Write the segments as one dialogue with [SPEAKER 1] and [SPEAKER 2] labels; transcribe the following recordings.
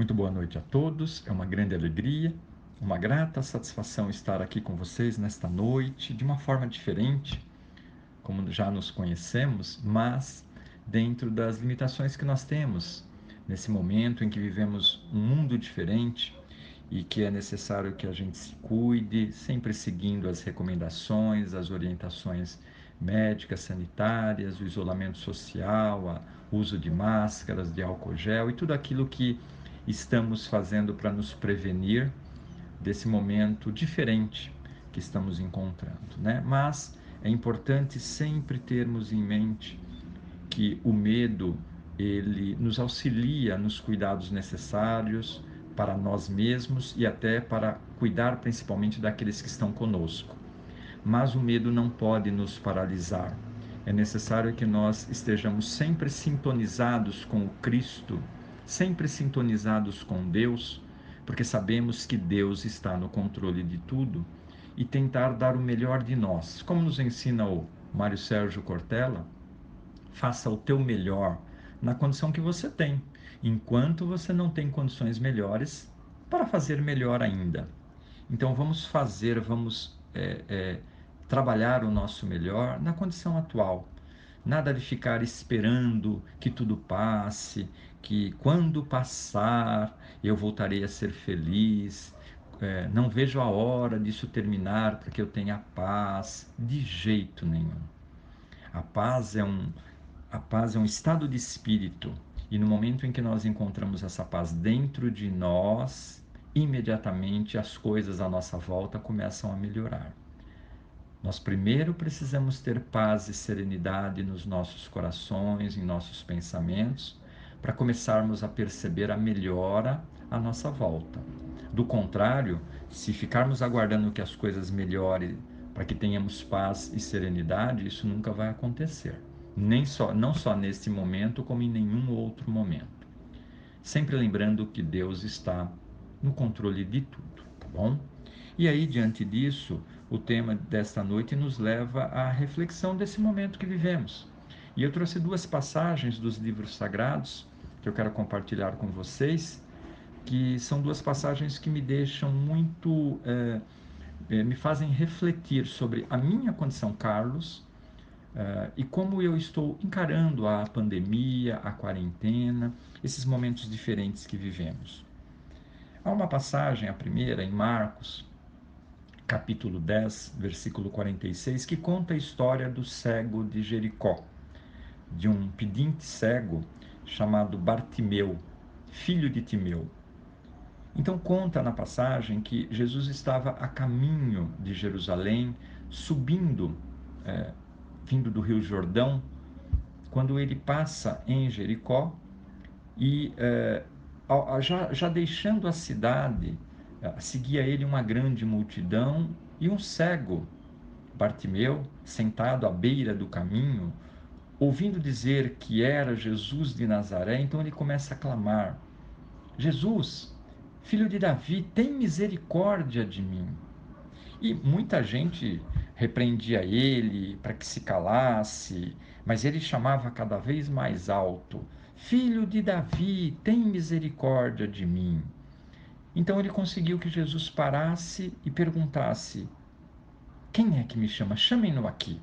[SPEAKER 1] Muito boa noite a todos. É uma grande alegria, uma grata satisfação estar aqui com vocês nesta noite, de uma forma diferente, como já nos conhecemos, mas dentro das limitações que nós temos nesse momento em que vivemos um mundo diferente e que é necessário que a gente se cuide, sempre seguindo as recomendações, as orientações médicas, sanitárias, o isolamento social, o uso de máscaras, de álcool gel e tudo aquilo que estamos fazendo para nos prevenir desse momento diferente que estamos encontrando, né? Mas é importante sempre termos em mente que o medo ele nos auxilia nos cuidados necessários para nós mesmos e até para cuidar principalmente daqueles que estão conosco. Mas o medo não pode nos paralisar. É necessário que nós estejamos sempre sintonizados com o Cristo, sempre sintonizados com Deus, porque sabemos que Deus está no controle de tudo e tentar dar o melhor de nós. Como nos ensina o Mário Sérgio Cortella, faça o teu melhor na condição que você tem, enquanto você não tem condições melhores para fazer melhor ainda. Então vamos fazer, vamos trabalhar o nosso melhor na condição atual. Nada de ficar esperando que tudo passe, que quando passar eu voltarei a ser feliz. Não vejo a hora disso terminar para que eu tenha paz. De jeito nenhum. A paz é um, a paz é um estado de espírito, e no momento em que nós encontramos essa paz dentro de nós, imediatamente as coisas à nossa volta começam a melhorar. Nós primeiro precisamos ter paz e serenidade nos nossos corações, em nossos pensamentos, para começarmos a perceber a melhora à nossa volta. Do contrário, se ficarmos aguardando que as coisas melhorem para que tenhamos paz e serenidade, isso nunca vai acontecer. Não só neste momento, como em nenhum outro momento. Sempre lembrando que Deus está no controle de tudo, tá bom? E aí, diante disso, o tema desta noite nos leva à reflexão desse momento que vivemos. E eu trouxe duas passagens dos livros sagrados que eu quero compartilhar com vocês, que são duas passagens que me deixam muito, me fazem refletir sobre a minha condição, Carlos, e como eu estou encarando a pandemia, a quarentena, esses momentos diferentes que vivemos. Há uma passagem, a primeira, em Marcos, capítulo 10, versículo 46, que conta a história do cego de Jericó, de um pedinte cego chamado Bartimeu, filho de Timeu. Então conta na passagem que Jesus estava a caminho de Jerusalém, subindo, vindo do Rio Jordão, quando ele passa em Jericó e já deixando a cidade, seguia ele uma grande multidão e um cego, Bartimeu, sentado à beira do caminho, ouvindo dizer que era Jesus de Nazaré, então ele começa a clamar: Jesus, filho de Davi, tem misericórdia de mim. E muita gente repreendia ele para que se calasse, mas ele chamava cada vez mais alto: Filho de Davi, tem misericórdia de mim. Então ele conseguiu que Jesus parasse e perguntasse: Quem é que me chama? Chamem-no aqui.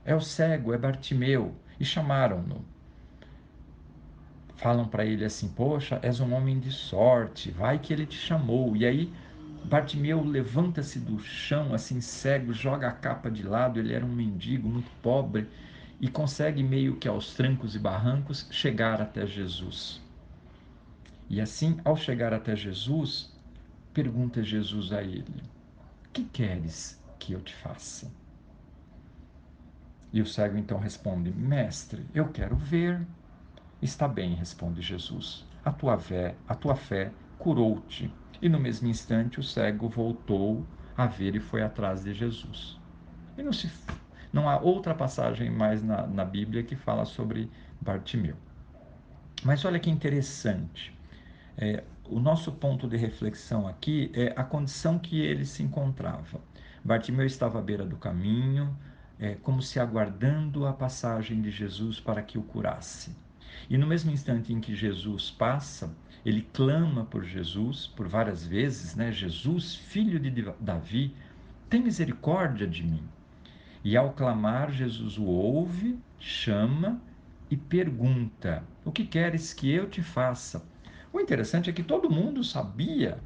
[SPEAKER 1] É o cego, é Bartimeu. E chamaram-no. Falam para ele assim: Poxa, és um homem de sorte, vai que ele te chamou. E aí Bartimeu levanta-se do chão, assim cego, joga a capa de lado. Ele era um mendigo muito pobre e consegue, meio que aos trancos e barrancos, chegar até Jesus. E assim, ao chegar até Jesus, pergunta Jesus a ele: Que queres que eu te faça? E o cego então responde: Mestre, eu quero ver. Está bem, responde Jesus. A tua fé curou-te. E no mesmo instante o cego voltou a ver e foi atrás de Jesus. E não há outra passagem mais na Bíblia que fala sobre Bartimeu. Mas olha que interessante. O nosso ponto de reflexão aqui é a condição que ele se encontrava. Bartimeu estava à beira do caminho, como se aguardando a passagem de Jesus para que o curasse. E no mesmo instante em que Jesus passa, ele clama por Jesus, por várias vezes, né? Jesus, filho de Davi, tem misericórdia de mim. E ao clamar, Jesus o ouve, chama e pergunta: o que queres que eu te faça? O interessante é que todo mundo sabia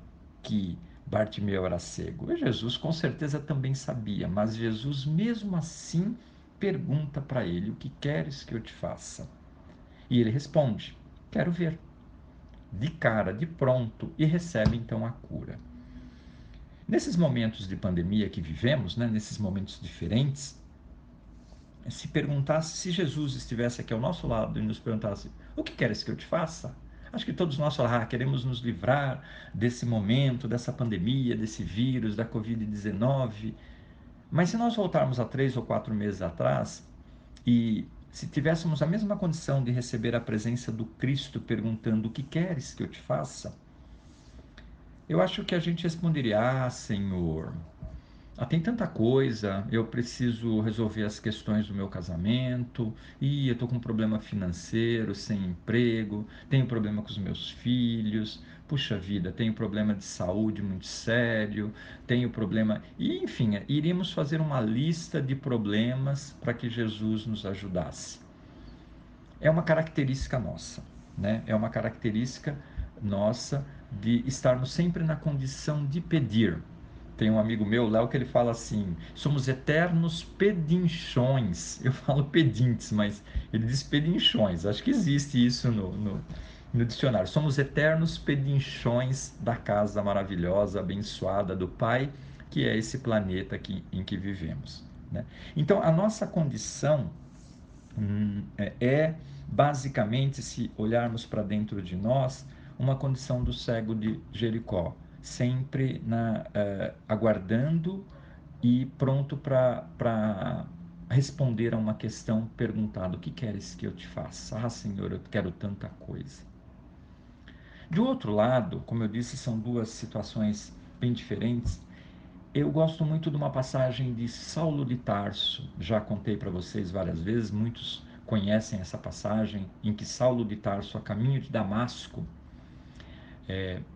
[SPEAKER 1] que Bartimeu era cego. E Jesus com certeza também sabia, mas Jesus mesmo assim pergunta para ele: o que queres que eu te faça? E ele responde: quero ver. De cara, de pronto, e recebe então a cura. Nesses momentos de pandemia que vivemos, né, nesses momentos diferentes, se perguntasse, se Jesus estivesse aqui ao nosso lado e nos perguntasse: o que queres que eu te faça? Acho que todos nós queremos nos livrar desse momento, dessa pandemia, desse vírus, da Covid-19. Mas se nós voltarmos a 3 ou 4 meses atrás e se tivéssemos a mesma condição de receber a presença do Cristo perguntando: o que queres que eu te faça? Eu acho que a gente responderia: ah, Senhor, tem tanta coisa, eu preciso resolver as questões do meu casamento, e eu estou com um problema financeiro, sem emprego, tenho problema com os meus filhos, puxa vida, tenho problema de saúde muito sério, tenho problema. E, enfim, iríamos fazer uma lista de problemas para que Jesus nos ajudasse. É uma característica nossa, né? É uma característica nossa de estarmos sempre na condição de pedir. Tem um amigo meu, Léo, que ele fala assim: somos eternos pedinchões. Eu falo pedintes, mas ele diz pedinchões. Acho que existe isso no dicionário. Somos eternos pedinchões da casa maravilhosa, abençoada do Pai, que é esse planeta aqui em que vivemos, né? Então, a nossa condição é basicamente, se olharmos para dentro de nós, uma condição do cego de Jericó, sempre aguardando e pronto para responder a uma questão perguntada: o que queres que eu te faça? Ah, Senhor, eu quero tanta coisa. De outro lado, como eu disse, são duas situações bem diferentes. Eu gosto muito de uma passagem de Saulo de Tarso. Já contei para vocês várias vezes, muitos conhecem essa passagem em que Saulo de Tarso, a caminho de Damasco,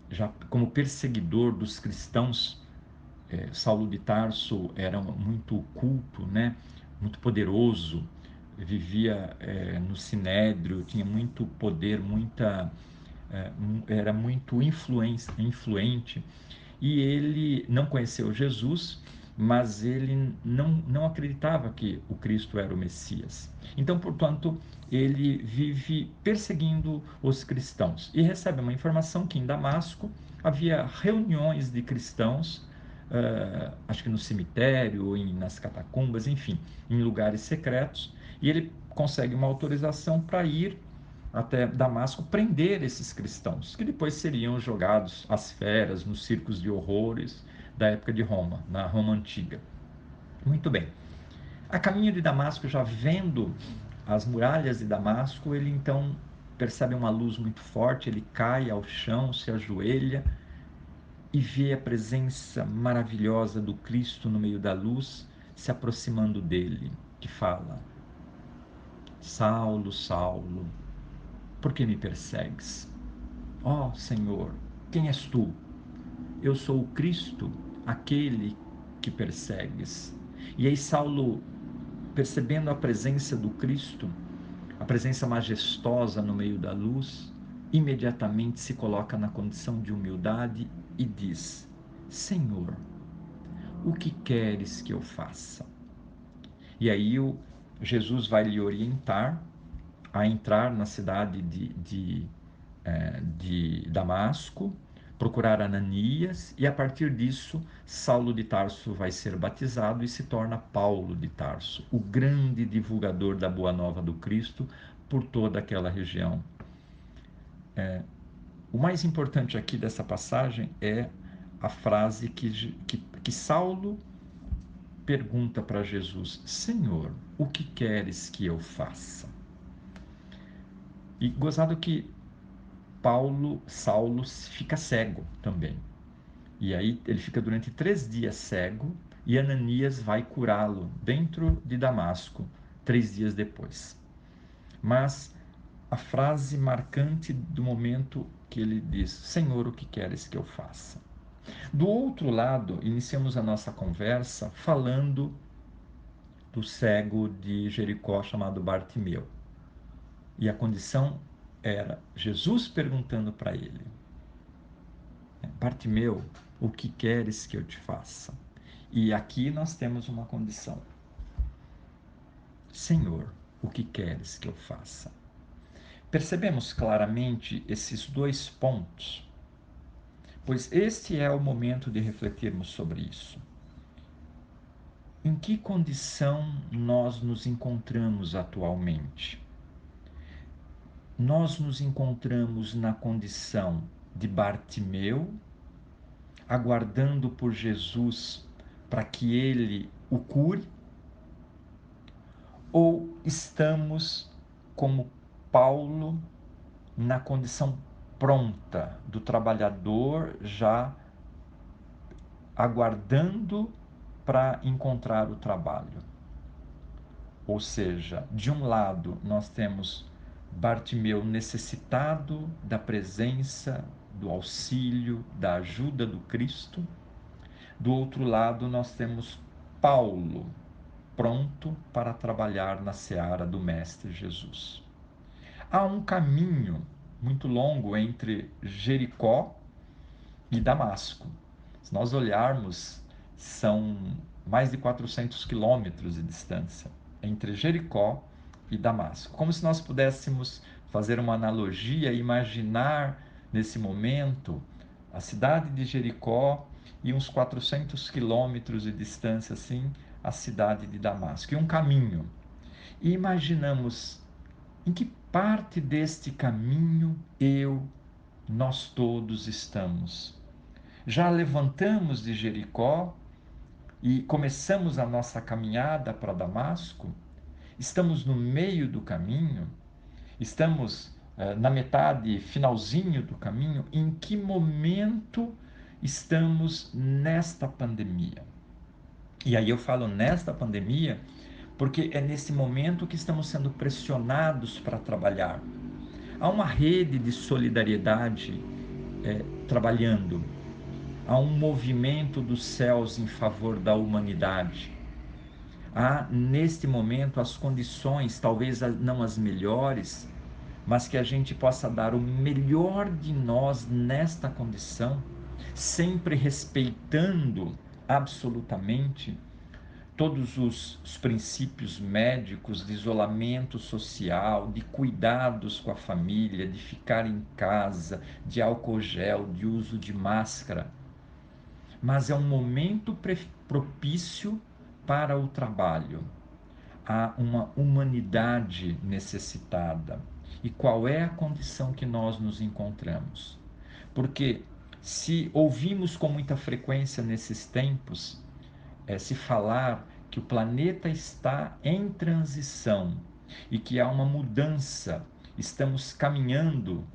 [SPEAKER 1] já como perseguidor dos cristãos, Saulo de Tarso era muito culto, né? Muito poderoso, vivia no sinédrio, tinha muito poder, era muito influente, e ele não conheceu Jesus, mas ele não acreditava que o Cristo era o Messias. Então, portanto, ele vive perseguindo os cristãos e recebe uma informação que em Damasco havia reuniões de cristãos, acho que no cemitério, ou nas catacumbas, enfim, em lugares secretos, e ele consegue uma autorização para ir até Damasco prender esses cristãos, que depois seriam jogados às feras, nos circos de horrores da época de Roma, na Roma antiga. Muito bem. A caminho de Damasco, já vendo as muralhas de Damasco, ele então percebe uma luz muito forte, ele cai ao chão, se ajoelha e vê a presença maravilhosa do Cristo no meio da luz, se aproximando dele, que fala: Saulo, Saulo, por que me persegues? Ó Senhor, quem és tu? Eu sou o Cristo, aquele que persegues. E aí Saulo, percebendo a presença do Cristo, a presença majestosa no meio da luz, imediatamente se coloca na condição de humildade e diz: Senhor, o que queres que eu faça? E aí Jesus vai lhe orientar a entrar na cidade de Damasco, procurar Ananias, e a partir disso, Saulo de Tarso vai ser batizado e se torna Paulo de Tarso, o grande divulgador da Boa Nova do Cristo por toda aquela região. O mais importante aqui dessa passagem é a frase que Saulo pergunta para Jesus: Senhor, o que queres que eu faça? E gozado que Saulo fica cego também. E aí ele fica durante 3 dias cego e Ananias vai curá-lo dentro de Damasco 3 dias depois. Mas a frase marcante do momento que ele diz: Senhor, o que queres que eu faça? Do outro lado, iniciamos a nossa conversa falando do cego de Jericó chamado Bartimeu. E a condição era Jesus perguntando para ele: Bartimeu, o que queres que eu te faça? E aqui nós temos uma condição: Senhor, o que queres que eu faça? Percebemos claramente esses dois pontos, pois este é o momento de refletirmos sobre isso. Em que condição nós nos encontramos atualmente? Nós nos encontramos na condição de Bartimeu, aguardando por Jesus para que ele o cure? Ou estamos, como Paulo, na condição pronta do trabalhador já aguardando para encontrar o trabalho? Ou seja, de um lado nós temos Bartimeu necessitado da presença, do auxílio, da ajuda do Cristo. Do outro lado nós temos Paulo pronto para trabalhar na seara do Mestre Jesus. Há um caminho muito longo entre Jericó e Damasco. Se nós olharmos, são mais de 400 quilômetros de distância entre Jericó e Damasco. Como se nós pudéssemos fazer uma analogia e imaginar nesse momento a cidade de Jericó e uns 400 quilômetros de distância, assim, a cidade de Damasco. E um caminho. E imaginamos em que parte deste caminho nós todos estamos. Já levantamos de Jericó e começamos a nossa caminhada para Damasco? Estamos no meio do caminho? Estamos na metade, finalzinho do caminho? Em que momento estamos nesta pandemia? E aí eu falo nesta pandemia porque é nesse momento que estamos sendo pressionados para trabalhar. Há uma rede de solidariedade trabalhando. Há um movimento dos céus em favor da humanidade. Há, neste momento, as condições, talvez não as melhores, mas que a gente possa dar o melhor de nós nesta condição, sempre respeitando absolutamente todos os princípios médicos de isolamento social, de cuidados com a família, de ficar em casa, de álcool gel, de uso de máscara. Mas é um momento propício para o trabalho. Há uma humanidade necessitada. E qual é a condição que nós nos encontramos? Porque se ouvimos com muita frequência nesses tempos se falar que o planeta está em transição e que há uma mudança, estamos caminhando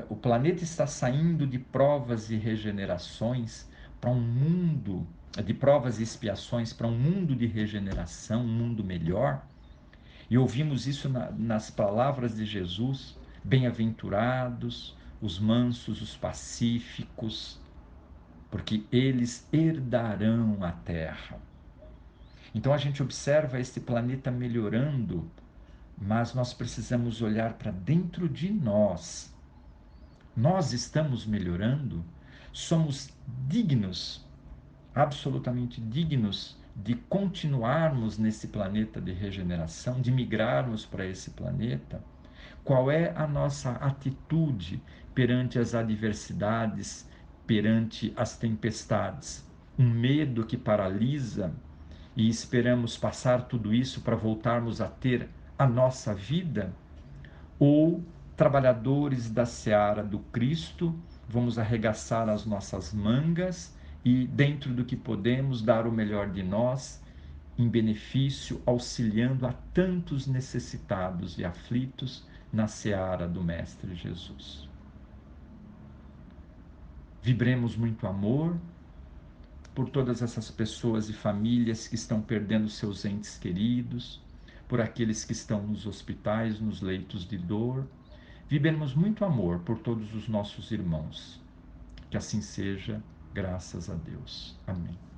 [SPEAKER 1] o planeta está saindo de provas e regenerações para um mundo de provas e expiações para um mundo de regeneração, um mundo melhor. E ouvimos isso nas palavras de Jesus: bem-aventurados os mansos, os pacíficos, porque eles herdarão a terra. Então a gente observa este planeta melhorando, mas nós precisamos olhar para dentro de nós. Nós estamos melhorando? Somos dignos, absolutamente dignos, de continuarmos nesse planeta de regeneração, de migrarmos para esse planeta? Qual é a nossa atitude perante as adversidades, perante as tempestades? Um medo que paralisa e esperamos passar tudo isso para voltarmos a ter a nossa vida? Ou, trabalhadores da seara do Cristo, vamos arregaçar as nossas mangas e, dentro do que podemos, dar o melhor de nós, em benefício, auxiliando a tantos necessitados e aflitos na seara do Mestre Jesus? Vibremos muito amor por todas essas pessoas e famílias que estão perdendo seus entes queridos, por aqueles que estão nos hospitais, nos leitos de dor. Vivemos muito amor por todos os nossos irmãos. Que assim seja, graças a Deus. Amém.